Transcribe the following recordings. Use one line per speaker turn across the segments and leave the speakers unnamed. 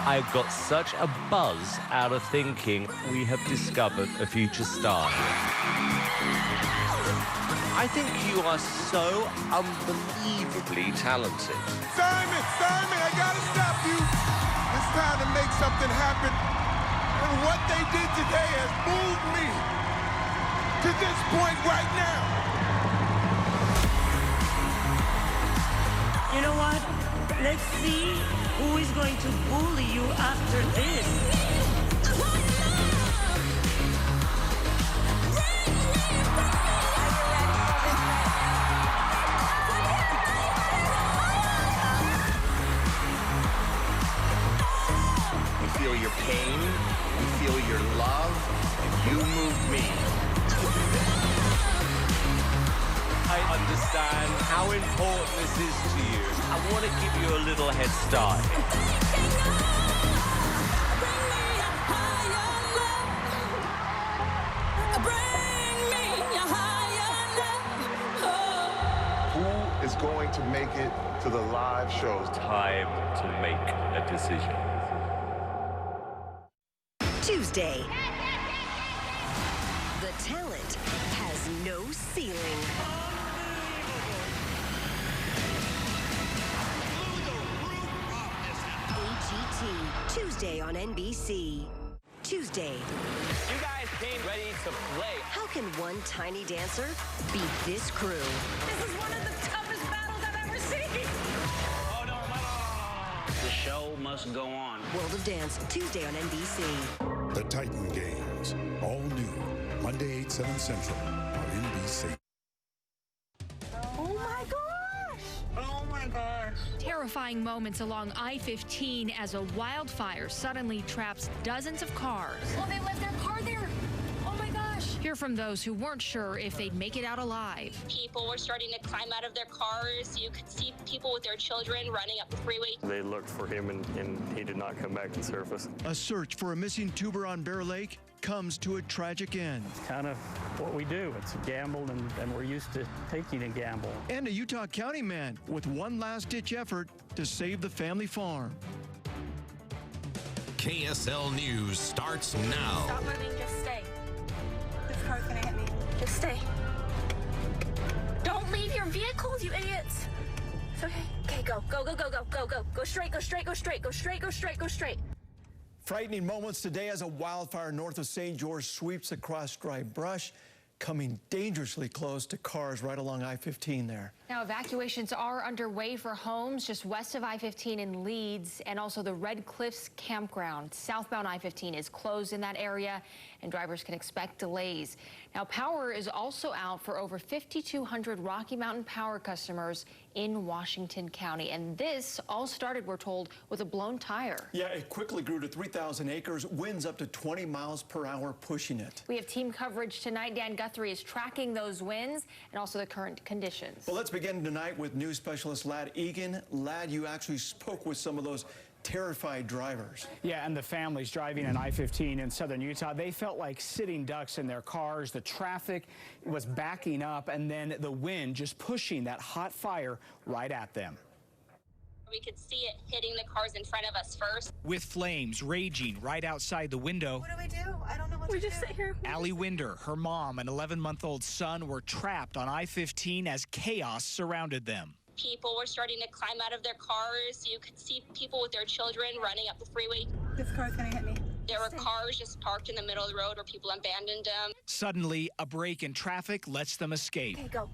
I've got such a buzz out of thinking we have discovered a future star. I think you are so unbelievably talented.
Simon, I gotta stop you. It's time to make something happen. And what they did today has moved me to this point right now.
You know what? Let's see who is going to bully you after this.
We feel your pain, we feel your love, and you moved me. I understand how important this is to you. I want to give you a little head start.
Who is going to make it to the live shows?
Time to make a decision.
Tuesday. The talent has no ceiling. AGT, Tuesday on NBC. Tuesday.
You guys came ready to play.
How can one tiny dancer beat this crew?
This is one of the toughest battles I've ever seen.
Oh, no. The show must go on.
World of Dance, Tuesday on NBC.
The Titan Games, all new, Monday 8/7 Central on NBC.
Oh my gosh! Oh my gosh!
Terrifying moments along I-15 as a wildfire suddenly traps dozens of cars.
Oh, they left their car there. Oh my gosh!
Hear from those who weren't sure if they'd make it out alive.
People were starting to climb out of their cars. You could see people with their children running up the freeway.
They looked for him and he did not come back to surface.
A search for a missing tuber on Bear Lake comes to a tragic end.
It's kind of what we do. It's a gamble, and we're used to taking a gamble.
And a Utah County man with one last-ditch effort to save the family farm.
KSL News starts now.
Stop moving, just stay. This car's gonna hit me. Just stay. Don't leave your vehicles, you idiots. It's okay. Okay, go. Go straight, go straight, go straight, go straight, go straight, go straight.
Frightening moments today as a wildfire north of St. George sweeps across dry brush, coming dangerously close to cars right along I-15 there.
Now, evacuations are underway for homes just west of I-15 in Leeds, and also the Red Cliffs campground. Southbound I-15 is closed in that area, and drivers can expect delays. Now, power is also out for over 5,200 Rocky Mountain Power customers in Washington County. And this all started, we're told, with a blown tire.
Yeah, it quickly grew to 3,000 acres, winds up to 20 miles per hour pushing it.
We have team coverage tonight. Dan Guthrie is tracking those winds and also the current conditions.
Well, let's begin tonight with news specialist Lad Egan. Lad, you actually spoke with some of those terrified drivers.
Yeah, and the families driving on I-15 in southern Utah, they felt like sitting ducks in their cars. The traffic was backing up, and then the wind just pushing that hot fire right at them.
We could see it hitting the cars in front of us first.
With flames raging right outside the window.
What do we do? I don't know what to do. We just sit here.
Allie Winder, her mom, and 11-month-old son were trapped on I-15 as chaos surrounded them.
People were starting to climb out of their cars. You could see people with their children running up the freeway.
This car's gonna hit me.
There were cars just parked in the middle of the road where people abandoned them.
Suddenly, a break in traffic lets them escape.
Okay, go.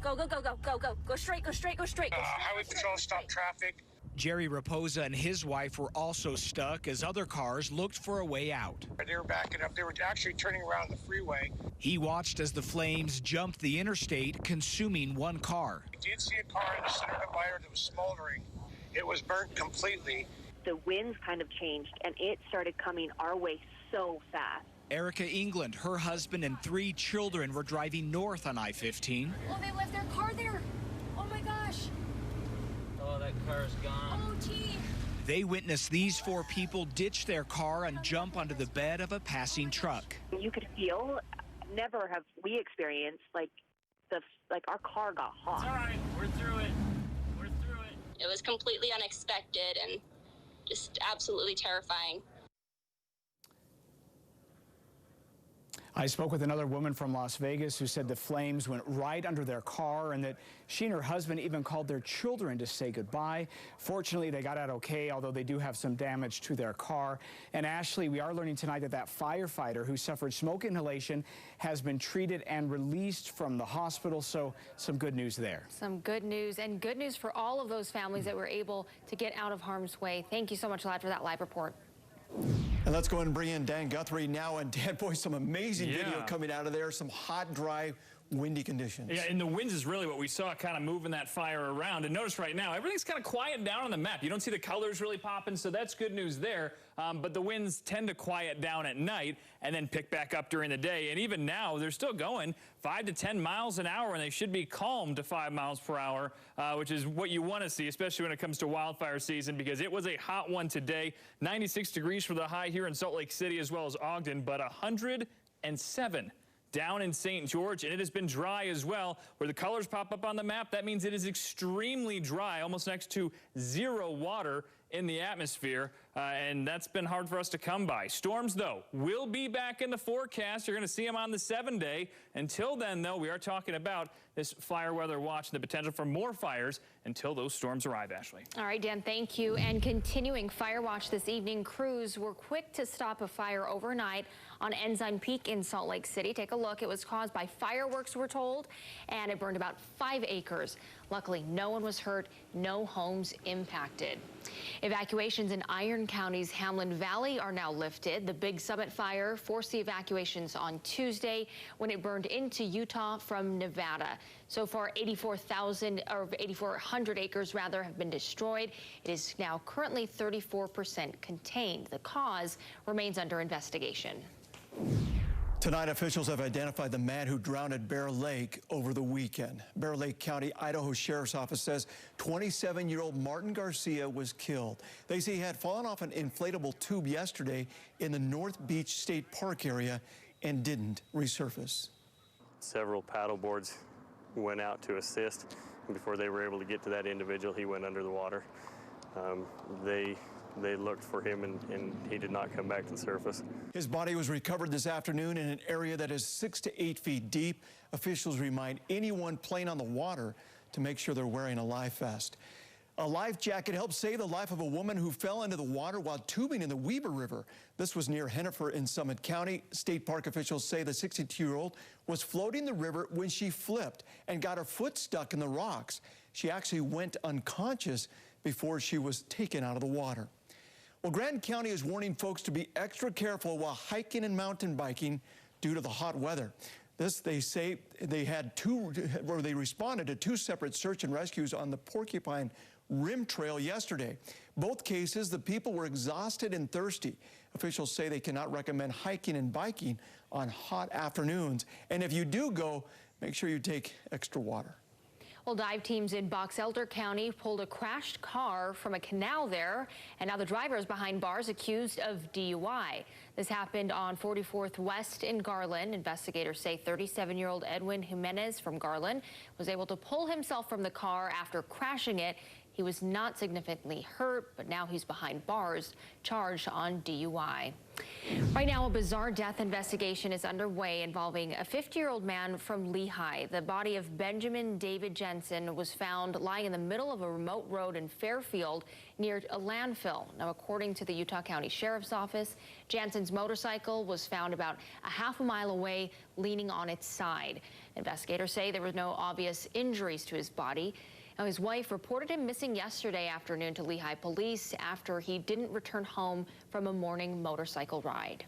Go straight, go straight, go straight.
Highway patrol stopped traffic.
Jerry Raposa and his wife were also stuck as other cars looked for a way out.
They were backing up. They were actually turning around the freeway.
He watched as the flames jumped the interstate, consuming one car.
We did see a car in the center of the fire that was smoldering. It was burnt completely.
The winds kind of changed, and it started coming our way so fast.
Erica England, her husband, and 3 children were driving north on I-15.
Oh, they left their car there. Oh my gosh.
Oh, that car's gone.
Oh, gee.
They witnessed these 4 people ditch their car and jump onto the bed of a passing truck.
You could feel, never have we experienced, like our car got hot.
It's all right. We're through it.
It was completely unexpected, and just absolutely terrifying.
I spoke with another woman from Las Vegas who said the flames went right under their car and that she and her husband even called their children to say goodbye. Fortunately, they got out okay, although they do have some damage to their car. And Ashley, we are learning tonight that that firefighter who suffered smoke inhalation has been treated and released from the hospital. So some good news there.
Some good news, and good news for all of those families that were able to get out of harm's way. Thank you so much, Lad, for that live report.
And let's go ahead and bring in Dan Guthrie now. And Dan, boy, some amazing video coming out of there. Some hot, dry, windy conditions.
Yeah, and the winds is really what we saw kind of moving that fire around. And notice right now, everything's kind of quiet down on the map. You don't see the colors really popping, so that's good news there. But the winds tend to quiet down at night and then pick back up during the day. And even now, they're still going 5 to 10 miles an hour, and they should be calm to 5 miles per hour, which is what you want to see, especially when it comes to wildfire season, because it was a hot one today. 96 degrees for the high here in Salt Lake City as well as Ogden, but 107 down in St. George, and it has been dry as well. Where the colors pop up on the map, that means it is extremely dry, almost next to zero water in the atmosphere, and that's been hard for us to come by. Storms, though, will be back in the forecast. You're going to see them on the 7-day. Until then, though, we are talking about this fire weather watch and the potential for more fires until those storms arrive, Ashley.
All right, Dan, thank you. And continuing fire watch this evening, crews were quick to stop a fire overnight on Ensign Peak in Salt Lake City. Take a look. It was caused by fireworks, we're told, and it burned about 5 acres. Luckily, no one was hurt, no homes impacted. Evacuations in Iron County's Hamlin Valley are now lifted. The Big Summit fire forced the evacuations on Tuesday when it burned into Utah from Nevada. So far, 8,400 acres rather have been destroyed. It is now currently 34% contained. The cause remains under investigation.
Tonight, officials have identified the man who drowned at Bear Lake over the weekend. Bear Lake County, Idaho Sheriff's Office says 27-year-old Martin Garcia was killed. They say he had fallen off an inflatable tube yesterday in the North Beach State Park area and didn't resurface.
Several paddle boards went out to assist. Before they were able to get to that individual, he went under the water. They looked for him, and he did not come back to the surface.
His body was recovered this afternoon in an area that is 6 to 8 feet deep. Officials remind anyone playing on the water to make sure they're wearing a life vest. A life jacket helped save the life of a woman who fell into the water while tubing in the Weber River. This was near Hennifer in Summit County. State park officials say the 62-year-old was floating the river when she flipped and got her foot stuck in the rocks. She actually went unconscious before she was taken out of the water. Well, Grand County is warning folks to be extra careful while hiking and mountain biking due to the hot weather. They say they responded to 2 separate search and rescues on the Porcupine Rim Trail yesterday. Both cases, the people were exhausted and thirsty. Officials say they cannot recommend hiking and biking on hot afternoons. And if you do go, make sure you take extra water.
Well, dive teams in Box Elder County pulled a crashed car from a canal there, and now the driver is behind bars accused of DUI. This happened on 44th West in Garland. Investigators say 37-year-old Edwin Jimenez from Garland was able to pull himself from the car after crashing it. He was not significantly hurt, but now he's behind bars, charged on DUI. Right now, a bizarre death investigation is underway involving a 50-year-old man from Lehigh. The body of Benjamin David Jensen was found lying in the middle of a remote road in Fairfield near a landfill. Now, according to the Utah County Sheriff's Office, Jensen's motorcycle was found about a half a mile away, leaning on its side. Investigators say there were no obvious injuries to his body. Now, his wife reported him missing yesterday afternoon to Lehigh police after he didn't return home from a morning motorcycle ride.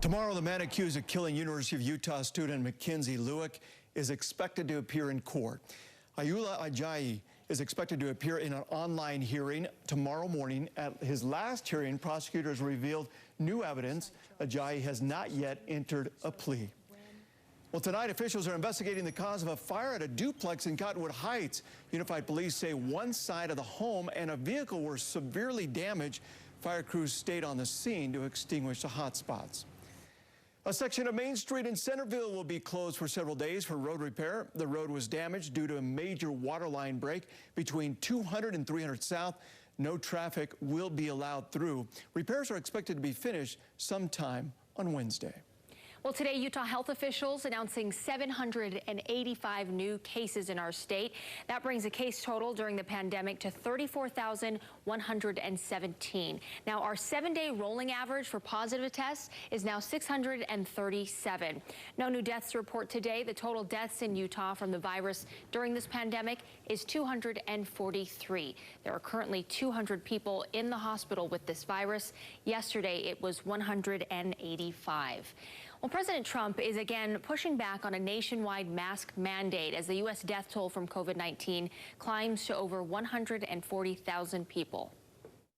Tomorrow, the man accused of killing University of Utah student Mackenzie Lewick is expected to appear in court. Ayula Ajayi is expected to appear in an online hearing tomorrow morning. At his last hearing, prosecutors revealed new evidence. Ajayi has not yet entered a plea. Well, tonight, officials are investigating the cause of a fire at a duplex in Cottonwood Heights. Unified Police say one side of the home and a vehicle were severely damaged. Fire crews stayed on the scene to extinguish the hot spots. A section of Main Street in Centerville will be closed for several days for road repair. The road was damaged due to a major water line break between 200 and 300 South. no traffic will be allowed through. Repairs are expected to be finished sometime on Wednesday.
Well, today, Utah health officials announcing 785 new cases in our state. That brings the case total during the pandemic to 34,117. Now, our 7-day rolling average for positive tests is now 637. No new deaths to report today. The total deaths in Utah from the virus during this pandemic is 243. There are currently 200 people in the hospital with this virus. Yesterday, it was 185. Well, President Trump is again pushing back on a nationwide mask mandate as the U.S. death toll from COVID-19 climbs to over 140,000 people.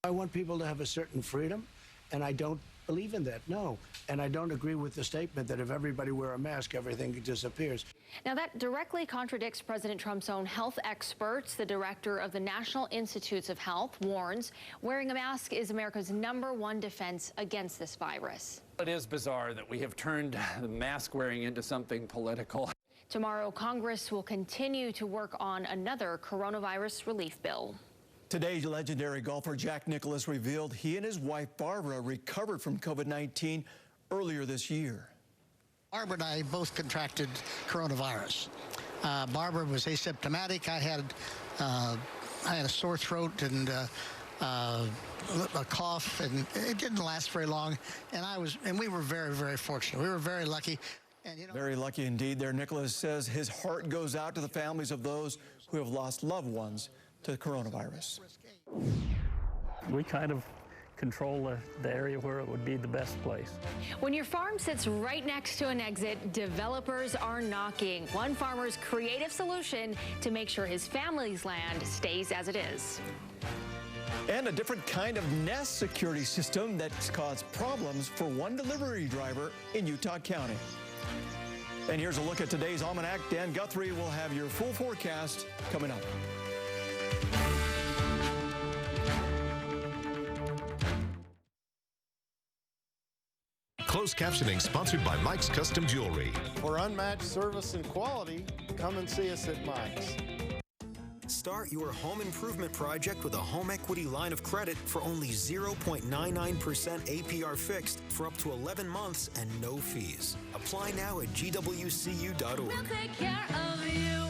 I want people to have a certain freedom, and I don't believe in that, no. And I don't agree with the statement that if everybody wear a mask, everything disappears.
Now, that directly contradicts President Trump's own health experts. The director of the National Institutes of Health warns wearing a mask is America's #1 defense against this virus.
It is bizarre that we have turned the mask wearing into something political.
Tomorrow, Congress will continue to work on another coronavirus relief bill.
Today, legendary golfer Jack Nicklaus revealed he and his wife Barbara recovered from COVID-19 earlier this year.
Barbara and I both contracted coronavirus. Barbara was asymptomatic. I had a sore throat and a cough, and it didn't last very long. And we were very, very fortunate. We were very lucky. And, you know,
very lucky indeed. There, Nicklaus says his heart goes out to the families of those who have lost loved ones to the coronavirus.
We kind of control the area where it would be the best place.
When your farm sits right next to an exit, developers are knocking. One farmer's creative solution to make sure his family's land stays as it is.
And a different kind of nest security system that's caused problems for one delivery driver in Utah County. And here's a look at today's almanac. Dan Guthrie will have your full forecast coming up.
Closed captioning sponsored by Mike's Custom Jewelry.
For unmatched service and quality, come and see us at Mike's.
Start your home improvement project with a home equity line of credit for only 0.99% APR fixed for up to 11 months and no fees. Apply now at gwcu.org.
We'll take care of you.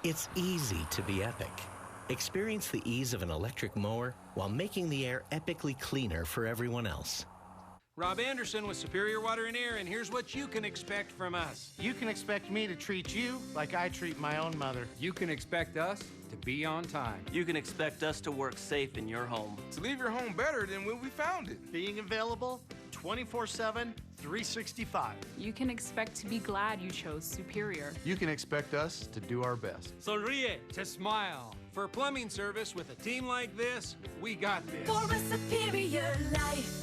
It's easy to be epic. Experience the ease of an electric mower while making the air epically cleaner for everyone else.
Rob Anderson with Superior Water and Air, and here's what you can expect from us.
You can expect me to treat you like I treat my own mother.
You can expect us to be on time.
You can expect us to work safe in your home.
To leave your home better than when we found it.
Being available 24/7, 365.
You can expect to be glad you chose Superior.
You can expect us to do our best.
Sonríe to smile. For plumbing service with a team like this, we got this.
For a superior life.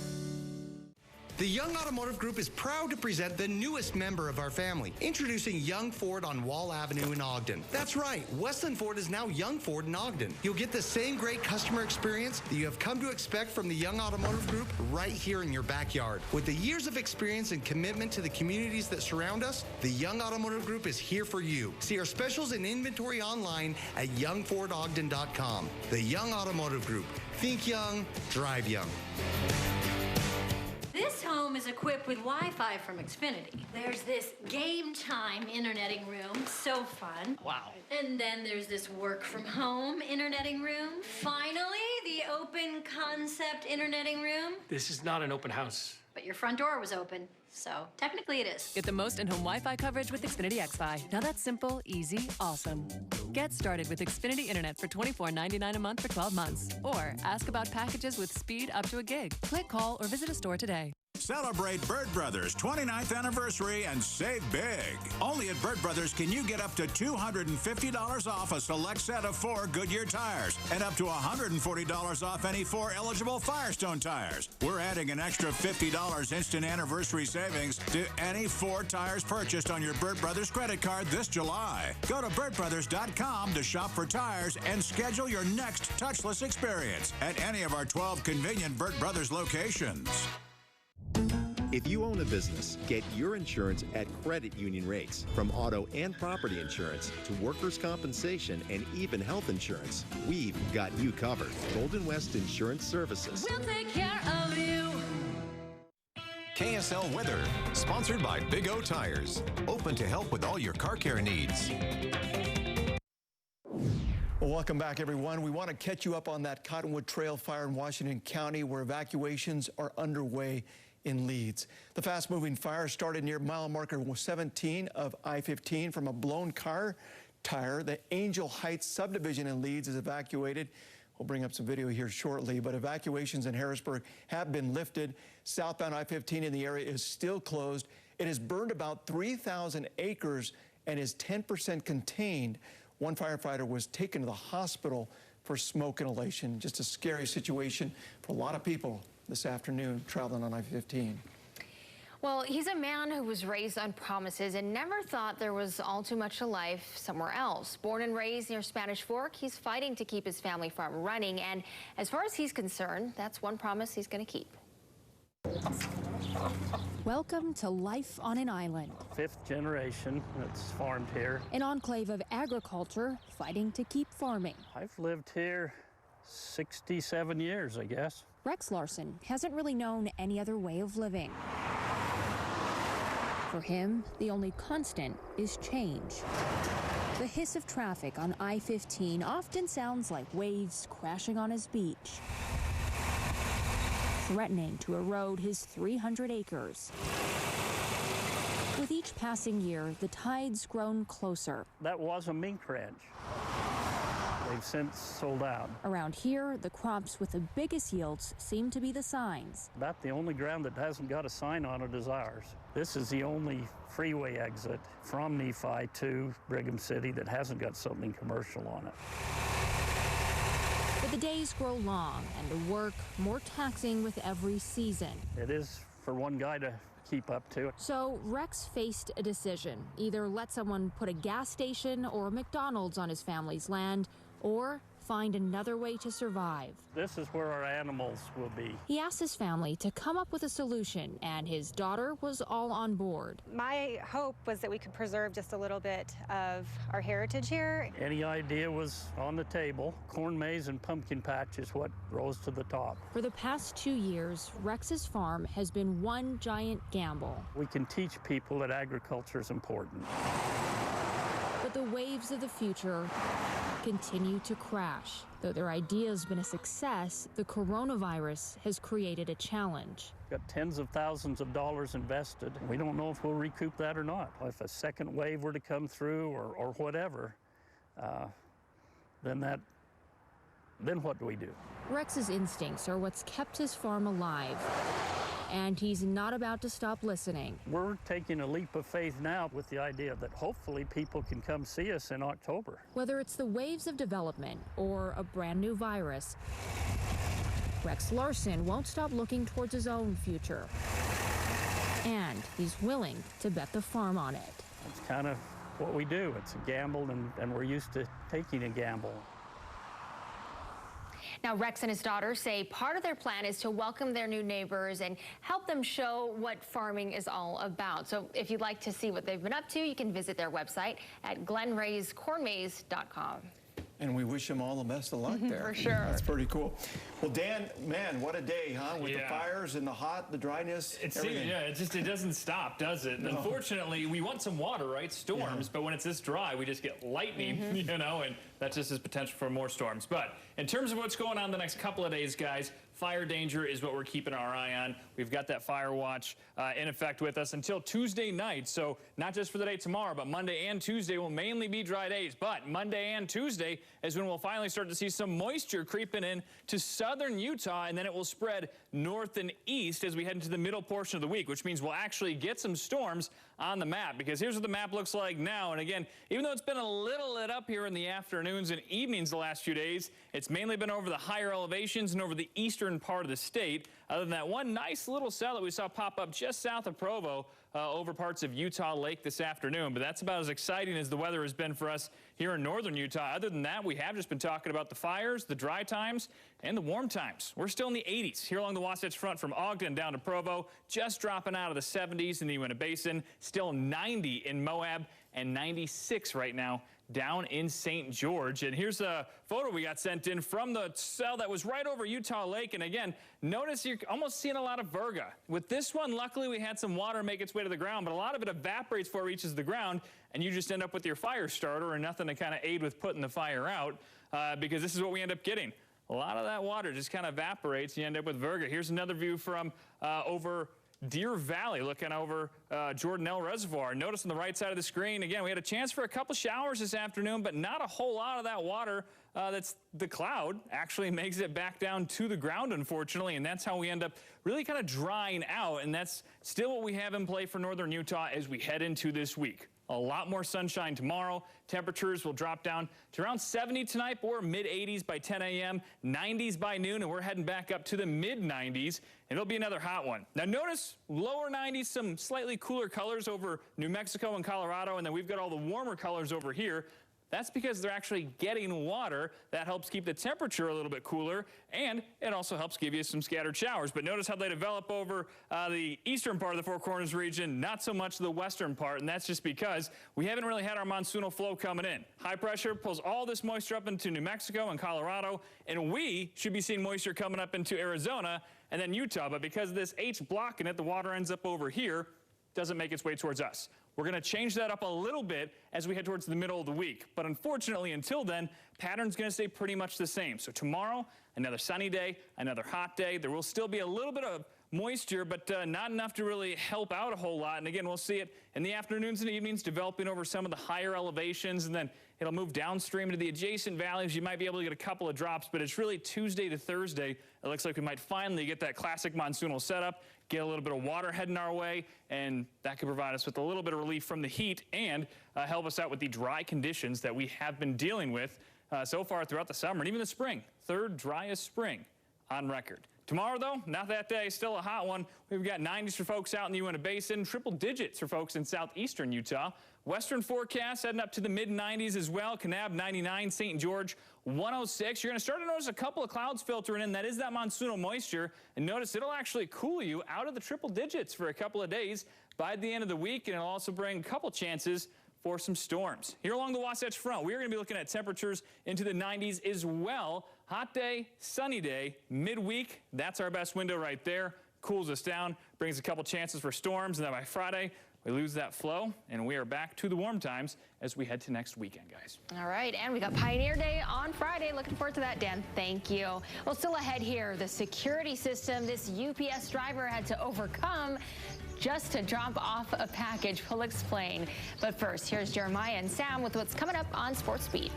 The Young Automotive Group is proud to present the newest member of our family, introducing Young Ford on Wall Avenue in Ogden. That's right, Westland Ford is now Young Ford in Ogden. You'll get the same great customer experience that you have come to expect from the Young Automotive Group right here in your backyard. With the years of experience and commitment to the communities that surround us, the Young Automotive Group is here for you. See our specials and inventory online at youngfordogden.com. The Young Automotive Group. Think young, drive young.
This home is equipped with Wi-Fi from Xfinity. There's this game time interneting room, so fun.
Wow.
And then there's this work from home interneting room. Finally, the open concept interneting room.
This is not an open house.
But your front door was open, so technically it is.
Get the most in-home Wi-Fi coverage with Xfinity XFi. Now that's simple, easy, awesome. Get started with Xfinity Internet for $24.99 a month for 12 months. Or ask about packages with speed up to a gig. Click, call, or visit a store today.
Celebrate Bird Brothers' 29th anniversary and save big. Only at Bird Brothers can you get up to $250 off a select set of 4 Goodyear tires and up to $140 off any 4 eligible Firestone tires. We're adding an extra $50 instant anniversary savings to any 4 tires purchased on your Bird Brothers credit card this July. Go to birdbrothers.com to shop for tires and schedule your next touchless experience at any of our 12 convenient Bird Brothers locations.
If you own a business, get your insurance at credit union rates. From auto and property insurance to workers' compensation and even health insurance, we've got you covered. Golden West Insurance Services.
We'll take care of you.
KSL Weather, sponsored by Big O Tires. Open to help with all your car care needs.
Well, welcome back, everyone. We want to catch you up on that Cottonwood Trail fire in Washington County, where evacuations are underway in Leeds. The fast-moving fire started near mile marker 17 of I-15 from a blown car tire. The Angel Heights subdivision in Leeds is evacuated. We'll bring up some video here shortly, but evacuations in Harrisburg have been lifted. Southbound I-15 in the area is still closed. It has burned about 3,000 acres and is 10% contained. One firefighter was taken to the hospital for smoke inhalation. Just a scary situation for a lot of people this afternoon traveling on I-15.
Well, he's a man who was raised on promises and never thought there was all too much to life somewhere else. Born and raised near Spanish Fork, he's fighting to keep his family farm running. And as far as he's concerned, that's one promise he's going to keep.
Welcome to life on an island.
5th generation that's farmed here.
An enclave of agriculture fighting to keep farming.
I've lived here 67 years, I guess.
Rex Larson hasn't really known any other way of living. For him, the only constant is change. The hiss of traffic on I-15 often sounds like waves crashing on his beach, threatening to erode his 300 acres. With each passing year, the tide's grown closer.
That was a mink ranch. They've since sold out.
Around here, the crops with the biggest yields seem to be the signs.
About the only ground that hasn't got a sign on it is ours. This is the only freeway exit from Nephi to Brigham City that hasn't got something commercial on it.
But the days grow long and the work more taxing with every season.
It is for one guy to keep up to it.
So Rex faced a decision: either let someone put a gas station or a McDonald's on his family's land, or find another way to survive.
This is where our animals will be.
He asked his family to come up with a solution, and his daughter was all on board.
My hope was that we could preserve just a little bit of our heritage here.
Any idea was on the table. Corn maze and pumpkin patch is what rose to the top.
For the past 2 years, Rex's farm has been one giant gamble.
We can teach people that agriculture is important.
But the waves of the future continue to crash. Though their idea has been a success, the coronavirus has created a challenge.
Got tens of thousands of dollars invested. We don't know if we'll recoup that or not. If a second wave were to come through or whatever, then what do we do?
Rex's instincts are what's kept his farm alive, and he's not about to stop listening.
We're taking a leap of faith now with the idea that hopefully people can come see us in October.
Whether it's the waves of development or a brand new virus, Rex Larson won't stop looking towards his own future. And he's willing to bet the farm on it.
It's kind of what we do. It's a gamble, and we're used to taking a gamble.
Now, Rex and his daughter say part of their plan is to welcome their new neighbors and help them show what farming is all about. So if you'd like to see what they've been up to, you can visit their website at glenrayscornmaze.com.
And we wish them all the best of luck there.
For sure.
That's pretty cool. Well, Dan, man, what a day, huh? With the fires and the hot, the dryness, everything.
It doesn't stop, does it?
No.
Unfortunately, we want some water, right? Storms, but when it's this dry, we just get lightning, you know, and that just has potential for more storms. But in terms of what's going on the next couple of days, guys, fire danger is what we're keeping our eye on. We've got that fire watch in effect with us until Tuesday night. So not just for the day tomorrow, but Monday and Tuesday will mainly be dry days. But Monday and Tuesday is when we'll finally start to see some moisture creeping in to southern Utah, and then it will spread north and east as we head into the middle portion of the week, which means we'll actually get some storms on the map, because here's what the map looks like now. And again, even though it's been a little lit up here in the afternoons and evenings the last few days, it's mainly been over the higher elevations and over the eastern part of the state, other than that one nice little cell that we saw pop up just south of Provo over parts of Utah Lake this afternoon. But that's about as exciting as the weather has been for us here in northern Utah. Other than that, we have just been talking about the fires, the dry times, and the warm times. We're still in the 80s here along the Wasatch Front from Ogden down to Provo, just dropping out of the 70s in the Uinta Basin, still 90 in Moab, and 96 right now down in St. George. And here's a photo we got sent in from the cell that was right over Utah Lake. And again, notice you're almost seeing a lot of virga. With this one, luckily we had some water make its way to the ground, but a lot of it evaporates before it reaches the ground, and you just end up with your fire starter and nothing to kind of aid with putting the fire out, because this is what we end up getting. A lot of that water just kind of evaporates, and you end up with virga. Here's another view from over Deer Valley, looking over Jordanelle Reservoir. Notice on the right side of the screen, again, we had a chance for a couple showers this afternoon, but not a whole lot of that water that's the cloud actually makes it back down to the ground, unfortunately, and that's how we end up really kind of drying out, and that's still what we have in play for northern Utah as we head into this week. A lot more sunshine tomorrow. Temperatures will drop down to around 70 tonight, or mid-80s by 10 a.m., 90s by noon, and we're heading back up to the mid-90s, and it'll be another hot one. Now notice lower 90s, some slightly cooler colors over New Mexico and Colorado, and then we've got all the warmer colors over here. That's because they're actually getting water. That helps keep the temperature a little bit cooler, and it also helps give you some scattered showers. But notice how they develop over the eastern part of the Four Corners region, not so much the western part, and that's just because we haven't really had our monsoonal flow coming in. High pressure pulls all this moisture up into New Mexico and Colorado, and we should be seeing moisture coming up into Arizona and then Utah. But because of this H blocking it, the water ends up over here, doesn't make its way towards us. We're going to change that up a little bit as we head towards the middle of the week. But unfortunately, until then, pattern's going to stay pretty much the same. So tomorrow, another sunny day, another hot day. There will still be a little bit of moisture, but not enough to really help out a whole lot. And again, we'll see it in the afternoons and evenings developing over some of the higher elevations, and then it'll move downstream into the adjacent valleys. You might be able to get a couple of drops, but it's really Tuesday to Thursday. It looks like we might finally get that classic monsoonal setup, get a little bit of water heading our way, and that could provide us with a little bit of relief from the heat and help us out with the dry conditions that we have been dealing with so far throughout the summer and even the spring. Third driest spring on record. Tomorrow, though, not that day, still a hot one. We've got 90s for folks out in the Uinta Basin, triple digits for folks in southeastern Utah. Western forecast heading up to the mid-90s as well. Kanab 99, St. George 106. You're going to start to notice a couple of clouds filtering in. That is that monsoonal moisture. And notice it'll actually cool you out of the triple digits for a couple of days by the end of the week. And it'll also bring a couple chances for some storms. Here along the Wasatch Front, we're going to be looking at temperatures into the 90s as well. Hot day, sunny day, midweek. That's our best window right there. Cools us down, brings a couple chances for storms. And then by Friday, we lose that flow, and we are back to the warm times as we head to next weekend, guys.
All right, and we got Pioneer Day on Friday. Looking forward to that, Dan. Thank you. Well, still ahead here, the security system this UPS driver had to overcome just to drop off a package. We'll explain. But first, here's Jeremiah and Sam with what's coming up on Sports Beat.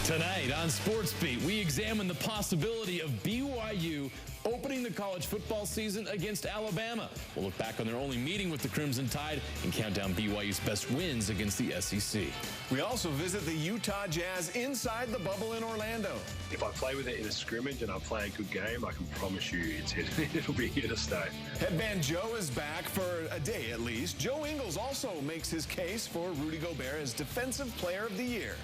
Tonight on Sports Beat, we examine the possibility of BYU opening the college football season against Alabama. We'll look back on their only meeting with the Crimson Tide and count down BYU's best wins against the SEC.
We also visit the Utah Jazz inside the bubble in Orlando.
If I play with it in a scrimmage and I play a good game, I can promise you it'll be here to stay.
Headband Joe is back for a day at least. Joe Ingles also makes his case for Rudy Gobert as Defensive Player of the Year.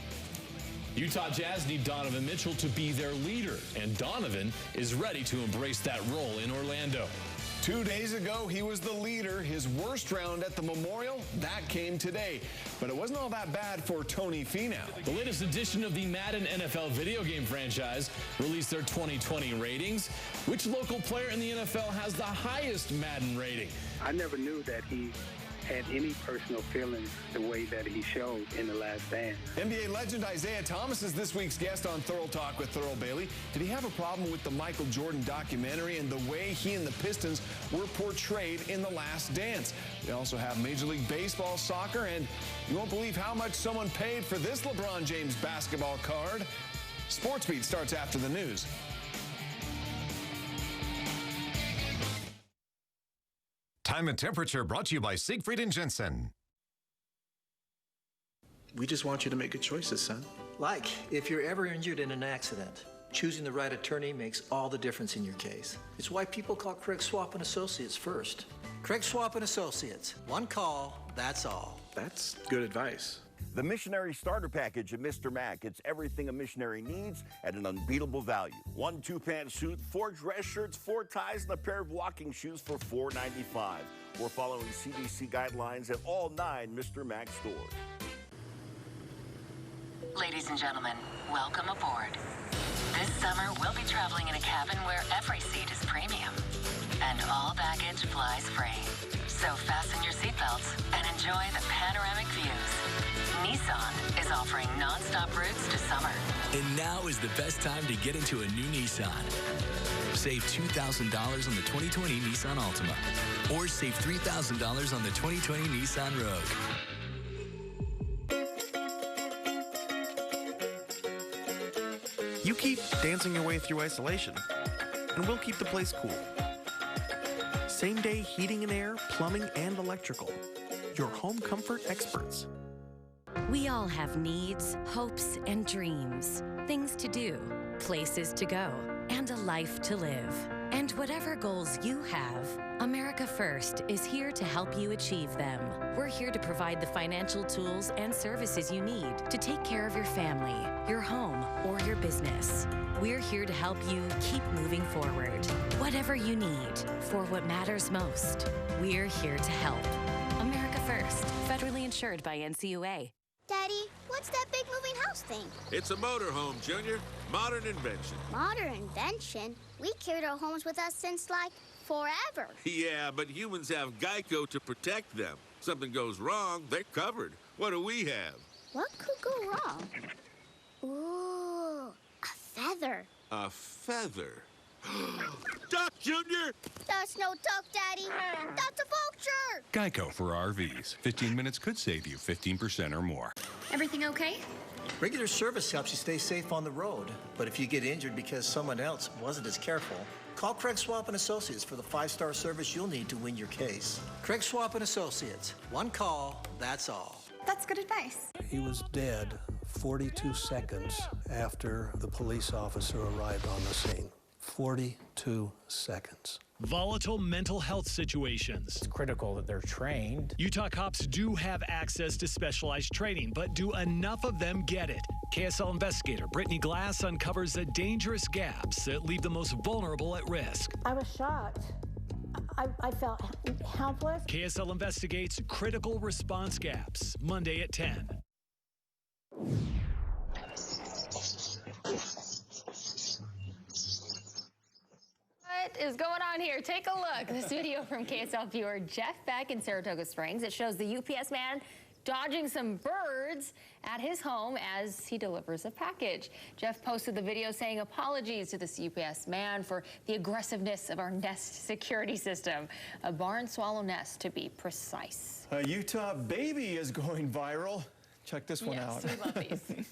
Utah Jazz need Donovan Mitchell to be their leader, and Donovan is ready to embrace that role in Orlando.
2 days ago, he was the leader. His worst round at the Memorial, that came today. But it wasn't all that bad for Tony Finau.
The latest edition of the Madden NFL video game franchise released their 2020 ratings. Which local player in the NFL has the highest Madden rating?
I never knew that he had any personal feelings the way that he showed in The Last Dance.
NBA legend Isaiah Thomas is this week's guest on Thorough Talk with Thurl Bailey. Did he have a problem with the Michael Jordan documentary and the way he and the Pistons were portrayed in The Last Dance? We also have Major League Baseball, soccer, and you won't believe how much someone paid for this LeBron James basketball card. Sports Beat starts after the news.
Time and temperature brought to you by Siegfried and Jensen.
We just want you to make good choices, son.
Like, if you're ever injured in an accident, choosing the right attorney makes all the difference in your case. It's why people call Craig Swap and Associates first. Craig Swap and Associates. One call, that's all.
That's good advice.
The Missionary Starter Package at Mr. Mac. It's everything a missionary needs at an unbeatable value. 1 2-pant suit, 4 dress shirts, 4 ties, and a pair of walking shoes for $4.95. We're following CDC guidelines at all 9 Mr. Mac stores.
Ladies and gentlemen, welcome aboard. This summer, we'll be traveling in a cabin where every seat is premium and all baggage flies free. So fasten your seatbelts and enjoy the panoramic views. Nissan is offering non-stop routes to summer.
And now is the best time to get into a new Nissan. Save $2,000 on the 2020 Nissan Altima. Or save $3,000 on the 2020 Nissan Rogue.
You keep dancing your way through isolation, and we'll keep the place cool. Same-day heating and air, plumbing, and electrical. Your home comfort experts.
We all have needs, hopes, and dreams. Things to do, places to go, and a life to live. And whatever goals you have, America First is here to help you achieve them. We're here to provide the financial tools and services you need to take care of your family, your home, or your business. We're here to help you keep moving forward. Whatever you need, for what matters most, we're here to help. America First, federally insured by NCUA.
Daddy, what's that big moving house thing?
It's a motorhome, Junior. Modern invention.
Modern invention? We carried our homes with us since, like, forever.
Yeah, but humans have Geico to protect them. Something goes wrong, they're covered. What do we have?
What could go wrong? Ooh, a feather.
A feather? Duck, Junior!
That's no duck, Daddy. That's a vulture!
Geico for RVs. 15 minutes could save you 15% or more.
Everything okay?
Regular service helps you stay safe on the road. But if you get injured because someone else wasn't as careful, call Craig Swap and Associates for the 5-star service you'll need to win your case. Craig Swap and Associates. One call, that's all.
That's good advice.
He was dead 42 seconds after the police officer arrived on the scene. 42 seconds.
Volatile mental health situations.
It's critical that they're trained.
Utah cops do have access to specialized training, but do enough of them get it? KSL investigator Brittany Glass uncovers the dangerous gaps that leave the most vulnerable at risk.
I was shocked. I felt helpless.
KSL investigates critical response gaps, Monday at 10.
What is going on here? Take a look. This video from KSL viewer Jeff Beck in Saratoga Springs. It shows the UPS man dodging some birds at his home as he delivers a package. Jeff posted the video saying apologies to this UPS man for the aggressiveness of our Nest security system. A barn swallow nest, to be precise.
A Utah baby is going viral. Check this one out.
Yes, we love these.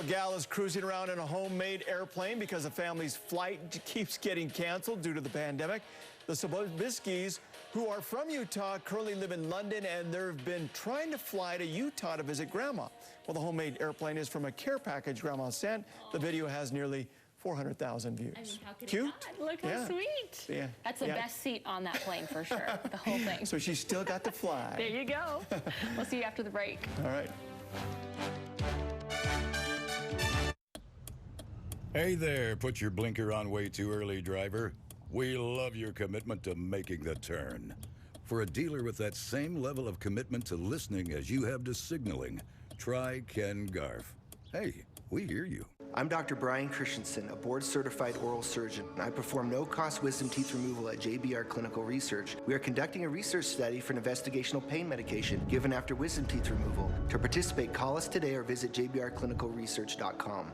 A gal is cruising around in a homemade airplane because the family's flight keeps getting canceled due to the pandemic. The Sobobiskis, who are from Utah, currently live in London, and they've been trying to fly to Utah to visit Grandma. Well, the homemade airplane is from a care package Grandma sent. The video has nearly 400,000 views.
I mean, how could
Cute?
it not? Look how sweet.
Yeah.
That's the best seat on that plane for sure, the whole thing.
So she's still got to fly.
There you go. We'll see you after the break.
All right.
Hey there, put your blinker on way too early, driver. We love your commitment to making the turn. For a dealer with that same level of commitment to listening as you have to signaling, try Ken Garf. Hey, We hear you.
I'm Dr. Brian Christensen, a board-certified oral surgeon. I perform no-cost wisdom teeth removal at JBR Clinical Research. We are conducting a research study for an investigational pain medication given after wisdom teeth removal. To participate, call us today or visit jbrclinicalresearch.com.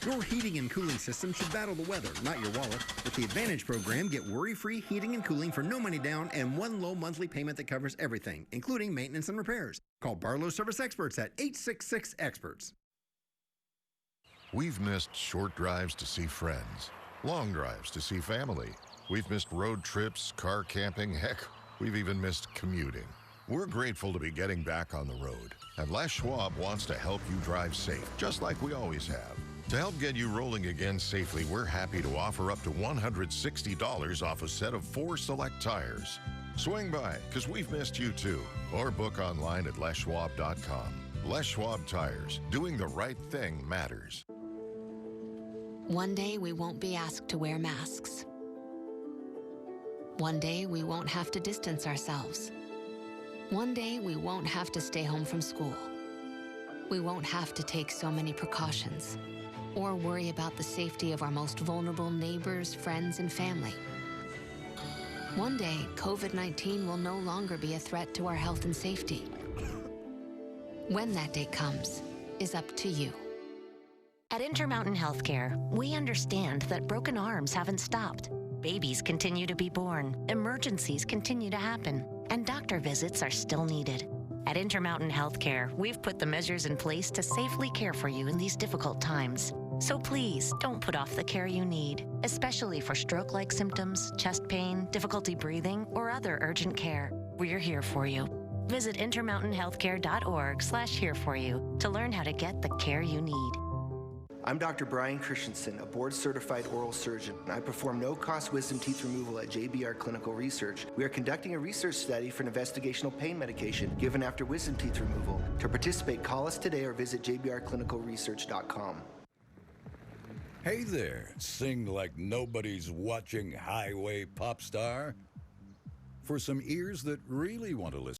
Your heating and cooling system should battle the weather, not your wallet. With the Advantage program, get worry-free heating and cooling for no money down and one low monthly payment that covers everything, including maintenance and repairs. Call Barlow Service Experts at 866-EXPERTS.
We've missed short drives to see friends, long drives to see family. We've missed road trips, car camping, heck, we've even missed commuting. We're grateful to be getting back on the road, and Les Schwab wants to help you drive safe, just like we always have. To help get you rolling again safely, we're happy to offer up to $160 off a set of 4 select tires. Swing by, because we've missed you too, or book online at leschwab.com. Les Schwab Tires, doing the right thing matters.
One day we won't be asked to wear masks. One day we won't have to distance ourselves. One day we won't have to stay home from school. We won't have to take so many precautions or worry about the safety of our most vulnerable neighbors, friends, and family. One day, COVID-19 will no longer be a threat to our health and safety. When that day comes is up to you.
At Intermountain Healthcare, we understand that broken arms haven't stopped. Babies continue to be born, emergencies continue to happen, and doctor visits are still needed. At Intermountain Healthcare, we've put the measures in place to safely care for you in these difficult times. So please, don't put off the care you need, especially for stroke-like symptoms, chest pain, difficulty breathing, or other urgent care. We're here for you. Visit intermountainhealthcare.org/here-for-you to learn how to get the care you need.
I'm Dr. Brian Christensen, a board-certified oral surgeon. I perform no-cost wisdom teeth removal at JBR Clinical Research. We are conducting a research study for an investigational pain medication given after wisdom teeth removal. To participate, call us today or visit jbrclinicalresearch.com.
Hey there, sing like nobody's watching Highway Pop Star? For some ears that really want to listen.